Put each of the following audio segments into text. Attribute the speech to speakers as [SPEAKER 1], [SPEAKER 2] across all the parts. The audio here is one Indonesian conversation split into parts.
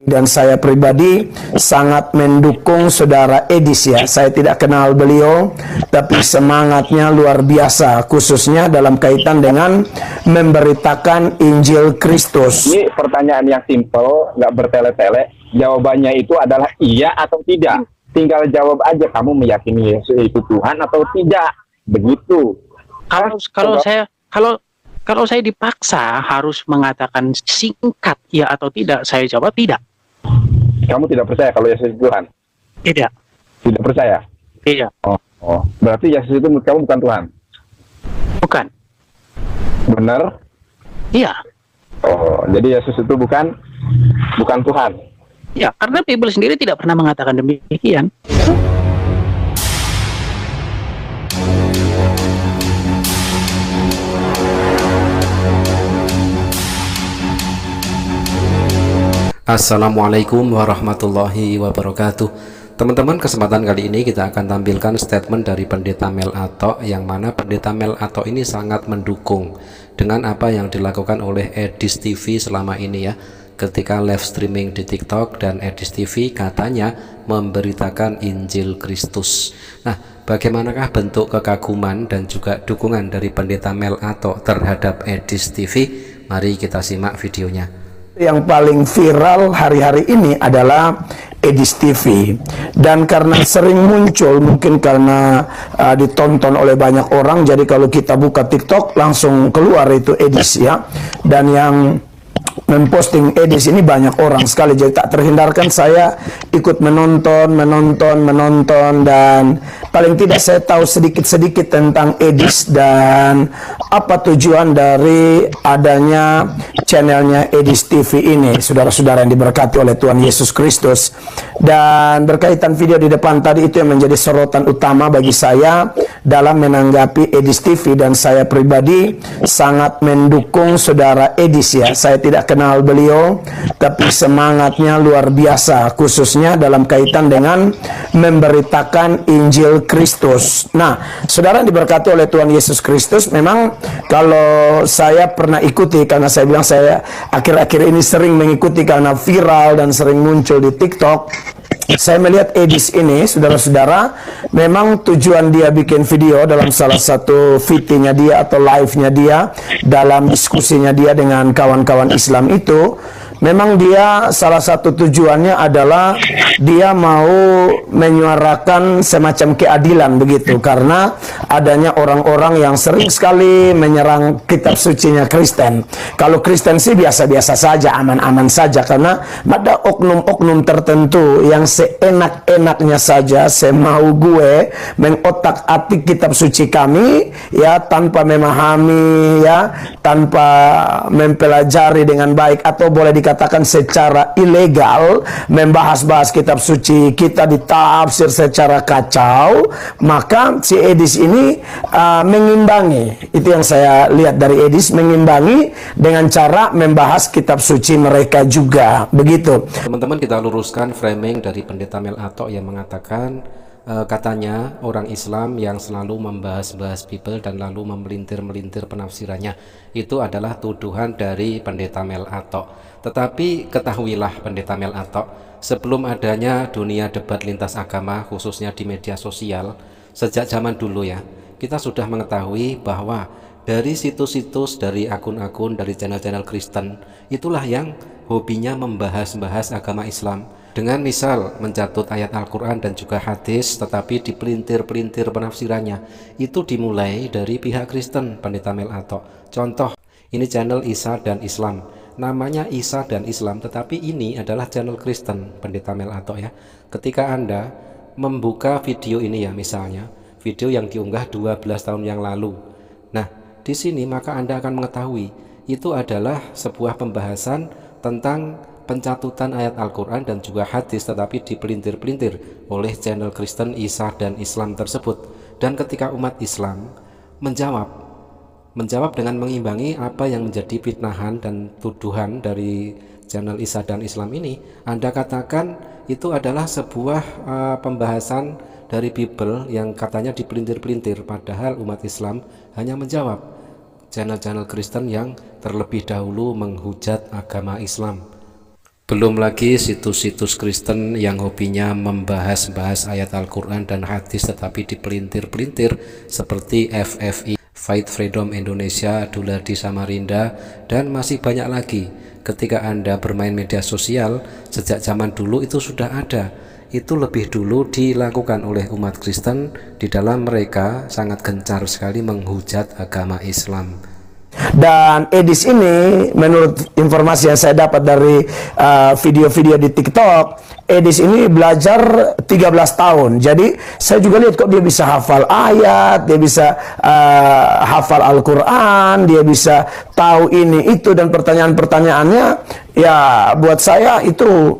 [SPEAKER 1] Dan saya pribadi sangat mendukung saudara Edis ya. Saya tidak kenal beliau, tapi semangatnya luar biasa, khususnya dalam kaitan dengan memberitakan Injil Kristus.
[SPEAKER 2] Ini pertanyaan yang simpel, nggak bertele-tele. Jawabannya itu adalah iya atau tidak. Tinggal jawab aja, kamu meyakini Yesus itu Tuhan atau tidak. Begitu.
[SPEAKER 3] Kalau saya dipaksa harus mengatakan singkat ya atau tidak, saya jawab tidak.
[SPEAKER 2] Kamu tidak percaya kalau Yesus itu Tuhan?
[SPEAKER 3] Tidak.
[SPEAKER 2] Tidak percaya?
[SPEAKER 3] Iya.
[SPEAKER 2] Oh. Berarti Yesus itu menurut kamu bukan Tuhan?
[SPEAKER 3] Bukan.
[SPEAKER 2] Benar?
[SPEAKER 3] Iya.
[SPEAKER 2] Oh, jadi Yesus itu bukan Tuhan?
[SPEAKER 3] Ya, karena Bible sendiri tidak pernah mengatakan demikian.
[SPEAKER 4] Assalamualaikum warahmatullahi wabarakatuh. Teman-teman, kesempatan kali ini kita akan tampilkan statement dari Pendeta Mel Atok, yang mana Pendeta Mel Atok ini sangat mendukung dengan apa yang dilakukan oleh Edis TV selama ini ya, ketika live streaming di TikTok. Dan Edis TV katanya memberitakan Injil Kristus. Nah, bagaimanakah bentuk kekaguman dan juga dukungan dari Pendeta Mel Atok terhadap Edis TV? Mari kita simak videonya.
[SPEAKER 1] Yang paling viral hari-hari ini adalah Edis TV, dan karena sering muncul, mungkin karena ditonton oleh banyak orang, jadi kalau kita buka TikTok langsung keluar itu Edis ya. Dan yang memposting Edis ini banyak orang sekali, jadi tak terhindarkan saya ikut menonton, dan paling tidak saya tahu sedikit-sedikit tentang Edis dan apa tujuan dari adanya channelnya Edis TV ini, saudara-saudara yang diberkati oleh Tuhan Yesus Kristus. Dan berkaitan video di depan tadi, itu yang menjadi sorotan utama bagi saya dalam menanggapi Edis TV, dan saya pribadi sangat mendukung saudara Edis ya. Saya tidak kenal beliau, tapi semangatnya luar biasa, khususnya dalam kaitan dengan memberitakan Injil Kristus. Nah, saudara yang diberkati oleh Tuhan Yesus Kristus, memang kalau saya pernah ikuti, karena saya bilang saya akhir-akhir ini sering mengikuti karena viral dan sering muncul di TikTok. Saya melihat Edis ini, saudara-saudara, memang tujuan dia bikin video dalam salah satu VT-nya dia atau live-nya dia, dalam diskusinya dia dengan kawan-kawan Islam itu, memang dia salah satu tujuannya adalah dia mau menyuarakan semacam keadilan begitu, karena adanya orang-orang yang sering sekali menyerang kitab sucinya Kristen. Kalau Kristen sih biasa-biasa saja, aman-aman saja, karena ada oknum-oknum tertentu yang seenak-enaknya saja, semau gue, mengotak-atik kitab suci kami ya, tanpa memahami ya, tanpa mempelajari dengan baik, atau boleh dikatakan secara ilegal membahas-bahas kitab suci kita, ditafsir secara kacau. Maka si Edis ini mengimbangi, itu yang saya lihat dari Edis, mengimbangi dengan cara membahas kitab suci mereka juga begitu.
[SPEAKER 4] Teman-teman, kita luruskan framing dari Pendeta Mel Atok yang mengatakan katanya orang Islam yang selalu membahas-bahas Bible dan lalu memelintir-melintir penafsirannya, itu adalah tuduhan dari Pendeta Mel Atok. Tetapi ketahuilah Pendeta Mel Atok, sebelum adanya dunia debat lintas agama, khususnya di media sosial, sejak zaman dulu ya, kita sudah mengetahui bahwa dari situs-situs, dari akun-akun, dari channel-channel Kristen, itulah yang hobinya membahas-bahas agama Islam, dengan misal mencatut ayat Al-Quran dan juga hadis, tetapi dipelintir-pelintir penafsirannya. Itu dimulai dari pihak Kristen, Pendeta Mel Atok. Contoh, ini channel Isa dan Islam, namanya Isa dan Islam, tetapi ini adalah channel Kristen, Pendeta Mel Atok ya. Ketika Anda membuka video ini ya, misalnya video yang diunggah 12 tahun yang lalu, nah di sini maka Anda akan mengetahui itu adalah sebuah pembahasan tentang pencatutan ayat Al-Quran dan juga hadis, tetapi dipelintir-pelintir oleh channel Kristen Isa dan Islam tersebut. Dan ketika umat Islam menjawab dengan mengimbangi apa yang menjadi fitnahan dan tuduhan dari channel Isa dan Islam ini, Anda katakan itu adalah sebuah pembahasan dari Bible yang katanya dipelintir-pelintir, padahal umat Islam hanya menjawab channel-channel Kristen yang terlebih dahulu menghujat agama Islam. Belum lagi situs-situs Kristen yang hobinya membahas-bahas ayat Al-Quran dan hadis tetapi dipelintir-pelintir seperti FFI, Fight Freedom Indonesia, Dulardi Samarinda, dan masih banyak lagi. Ketika Anda bermain media sosial, sejak zaman dulu itu sudah ada. Itu lebih dulu dilakukan oleh umat Kristen, di dalam mereka sangat gencar sekali menghujat agama Islam.
[SPEAKER 1] Dan Edis ini, menurut informasi yang saya dapat dari video-video di TikTok, Edis ini belajar 13 tahun. Jadi saya juga lihat kok dia bisa hafal ayat, dia bisa hafal Al-Quran, dia bisa tahu ini itu, dan pertanyaan-pertanyaannya ya buat saya itu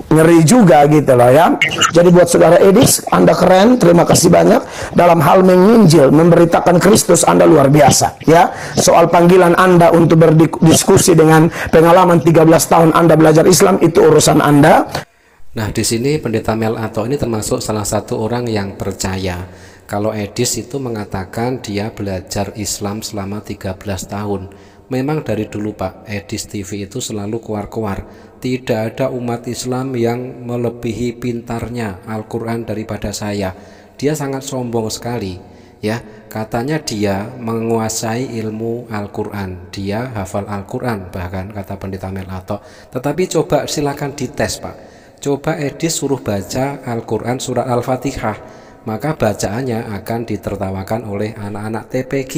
[SPEAKER 1] ngeri juga gitu loh ya. Jadi buat saudara Edis, Anda keren, terima kasih banyak. Dalam hal menginjil, memberitakan Kristus, Anda luar biasa ya. Soal panggilan Anda untuk berdiskusi dengan pengalaman 13 tahun Anda belajar Islam, itu urusan Anda.
[SPEAKER 4] Nah, di sini Pendeta Mel Ato ini termasuk salah satu orang yang percaya. Kalau Edis itu mengatakan dia belajar Islam selama 13 tahun. Memang dari dulu Pak, Edis TV itu selalu keluar-keluar. Tidak ada umat Islam yang melebihi pintarnya Al-Quran daripada saya. Dia sangat sombong sekali ya. Katanya dia menguasai ilmu Al-Quran, dia hafal Al-Quran bahkan, kata Pendeta Mel Ato. Tetapi coba silakan dites Pak. Coba Edis suruh baca Al-Quran surat Al-Fatihah, maka bacaannya akan ditertawakan oleh anak-anak TPG.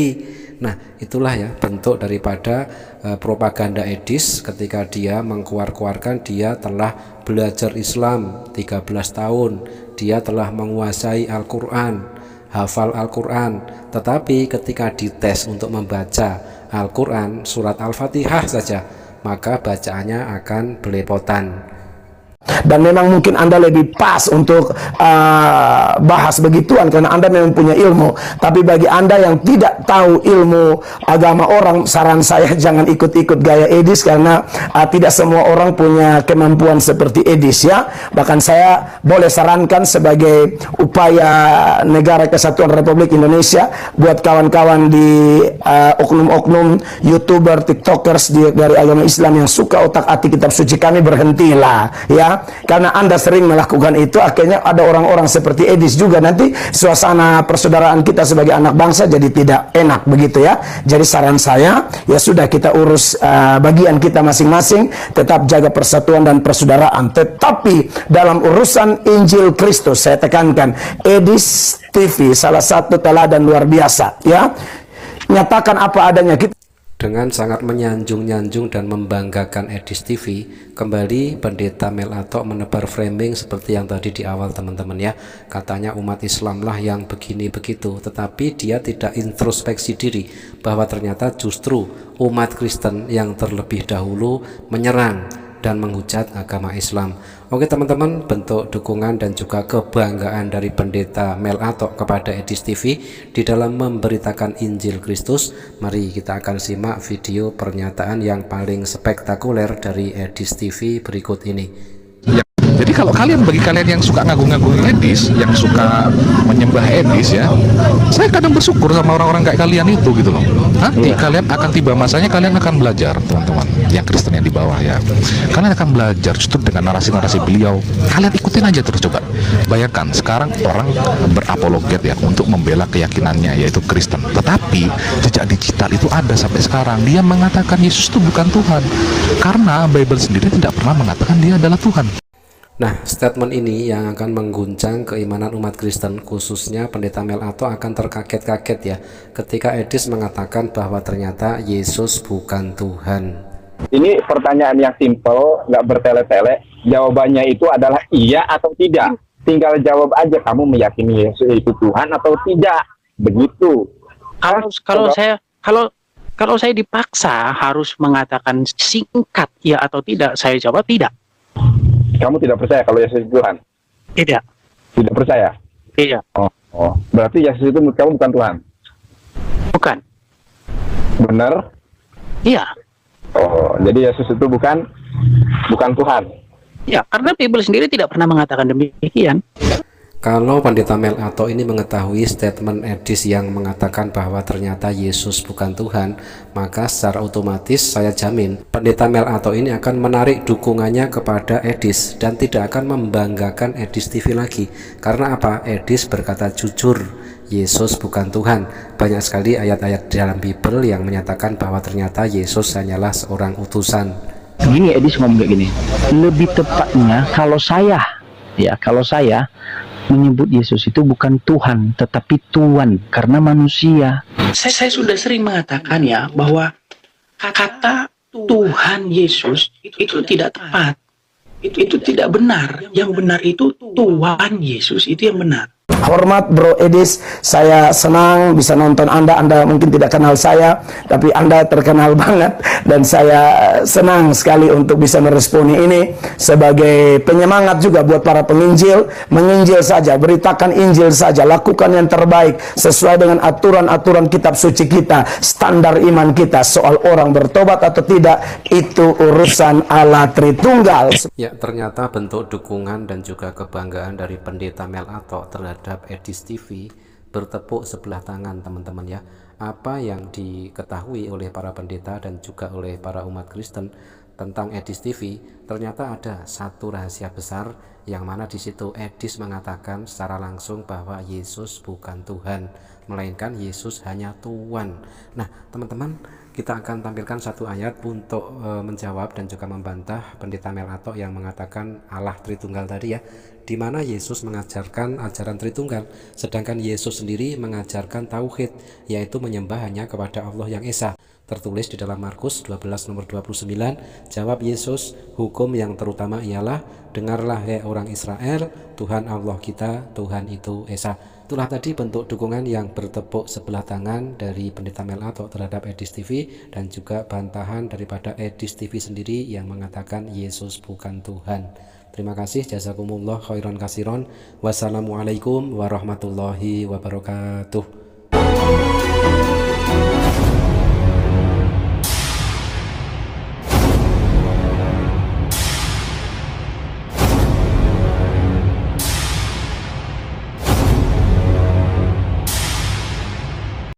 [SPEAKER 4] Nah, itulah ya bentuk daripada propaganda Edis ketika dia mengkuar-kuarkan dia telah belajar Islam 13 tahun, dia telah menguasai Al-Quran, hafal Al-Quran. Tetapi ketika dites untuk membaca Al-Quran surat Al-Fatihah saja, maka bacaannya akan belepotan.
[SPEAKER 1] Dan memang mungkin Anda lebih pas untuk bahas begituan karena Anda memang punya ilmu. Tapi bagi Anda yang tidak tahu ilmu agama orang, saran saya jangan ikut-ikut gaya Edis, karena tidak semua orang punya kemampuan seperti Edis ya. Bahkan saya boleh sarankan sebagai upaya Negara Kesatuan Republik Indonesia buat kawan-kawan di oknum-oknum YouTuber, TikTokers dari agama Islam yang suka otak-atik kitab suci kami, berhentilah ya. Karena Anda sering melakukan itu, akhirnya ada orang-orang seperti Edis juga, nanti suasana persaudaraan kita sebagai anak bangsa jadi tidak enak begitu ya. Jadi saran saya, ya sudah, kita urus bagian kita masing-masing, tetap jaga persatuan dan persaudaraan. Tetapi dalam urusan Injil Kristus, saya tekankan, Edis TV salah satu teladan luar biasa ya. Nyatakan apa adanya.
[SPEAKER 4] Dengan sangat menyanjung-nyanjung dan membanggakan Edis TV, kembali Pendeta Mel Ato menebar framing seperti yang tadi di awal teman-teman ya. Katanya umat Islam lah yang begini begitu, tetapi dia tidak introspeksi diri bahwa ternyata justru umat Kristen yang terlebih dahulu menyerang dan menghujat agama Islam. Oke teman-teman, bentuk dukungan dan juga kebanggaan dari Pendeta Mel Ato kepada Edis TV di dalam memberitakan Injil Kristus. Mari kita akan simak video pernyataan yang paling spektakuler dari Edis TV berikut ini.
[SPEAKER 5] Ya, jadi kalau bagi kalian yang suka ngagung-ngagung Edis, yang suka menyembah Edis ya, saya kadang bersyukur sama orang-orang kayak kalian itu gitu loh. Nanti kalian akan tiba masanya, kalian akan belajar teman-teman yang Kristen yang di bawah ya. Kalian akan belajar justru dengan narasi-narasi beliau. Kalian ikutin aja terus, coba. Bayangkan sekarang orang berapologet ya untuk membela keyakinannya yaitu Kristen. Tetapi jejak digital itu ada sampai sekarang. Dia mengatakan Yesus itu bukan Tuhan. Karena Bible sendiri tidak pernah mengatakan dia adalah Tuhan.
[SPEAKER 4] Nah, statement ini yang akan mengguncang keimanan umat Kristen, khususnya Pendeta Mel Ato akan terkaget-kaget ya ketika Edis mengatakan bahwa ternyata Yesus bukan Tuhan.
[SPEAKER 2] Ini pertanyaan yang simpel, nggak bertele-tele. Jawabannya itu adalah iya atau tidak. Tinggal jawab aja, kamu meyakini Yesus itu Tuhan atau tidak. Begitu.
[SPEAKER 3] Kalau saya dipaksa harus mengatakan singkat ya atau tidak, saya jawab tidak.
[SPEAKER 2] Kamu tidak percaya kalau Yesus itu Tuhan?
[SPEAKER 3] Tidak.
[SPEAKER 2] Tidak percaya?
[SPEAKER 3] Tidak.
[SPEAKER 2] Oh. Berarti Yesus itu menurut kamu bukan Tuhan?
[SPEAKER 3] Bukan.
[SPEAKER 2] Benar?
[SPEAKER 3] Iya.
[SPEAKER 2] Oh, jadi Yesus itu bukan Tuhan?
[SPEAKER 3] Ya, karena Bible sendiri tidak pernah mengatakan demikian.
[SPEAKER 4] Kalau Pendeta Mel Ato ini mengetahui statement Edis yang mengatakan bahwa ternyata Yesus bukan Tuhan, maka secara otomatis saya jamin Pendeta Mel Ato ini akan menarik dukungannya kepada Edis dan tidak akan membanggakan Edis TV lagi. Karena apa? Edis berkata jujur, Yesus bukan Tuhan. Banyak sekali ayat-ayat dalam Bible yang menyatakan bahwa ternyata Yesus hanyalah seorang utusan.
[SPEAKER 6] Gini Edis ngomong kayak gini, lebih tepatnya kalau saya menyebut Yesus itu bukan Tuhan tetapi Tuan, karena manusia.
[SPEAKER 3] Saya sudah sering mengatakan ya bahwa kata Tuhan Yesus itu tidak tepat. Itu tidak benar. Yang benar itu Tuhan Yesus, itu yang benar.
[SPEAKER 1] Hormat Bro Edis, saya senang bisa nonton Anda. Anda mungkin tidak kenal saya, tapi Anda terkenal banget. Dan saya senang sekali untuk bisa meresponi ini sebagai penyemangat juga buat para penginjil. Menginjil saja, beritakan Injil saja, lakukan yang terbaik sesuai dengan aturan-aturan kitab suci kita, standar iman kita. Soal orang bertobat atau tidak, itu urusan Allah Tritunggal.
[SPEAKER 4] Ya, ternyata bentuk dukungan dan juga kebanggaan dari Pendeta Mel Ato terhadap Edis TV bertepuk sebelah tangan, teman-teman ya. Apa yang diketahui oleh para pendeta dan juga oleh para umat Kristen tentang Edis TV, ternyata ada satu rahasia besar yang mana di situ Edis mengatakan secara langsung bahwa Yesus bukan Tuhan, melainkan Yesus hanya Tuhan. Nah, teman-teman, kita akan tampilkan satu ayat untuk menjawab dan juga membantah Pendeta Mel Ato yang mengatakan Allah Tritunggal tadi ya, di mana Yesus mengajarkan ajaran Tritunggal, sedangkan Yesus sendiri mengajarkan tauhid, yaitu menyembah hanya kepada Allah yang Esa. Tertulis di dalam Markus 12 nomor 29, jawab Yesus, hukum yang terutama ialah, dengarlah hai orang Israel, Tuhan Allah kita, Tuhan itu Esa. Itulah tadi bentuk dukungan yang bertepuk sebelah tangan dari Pendeta Mel Ato terhadap Edis TV, dan juga bantahan daripada Edis TV sendiri yang mengatakan Yesus bukan Tuhan. Terima kasih, jazakumullah khairan kasiron. Wassalamualaikum warahmatullahi wabarakatuh.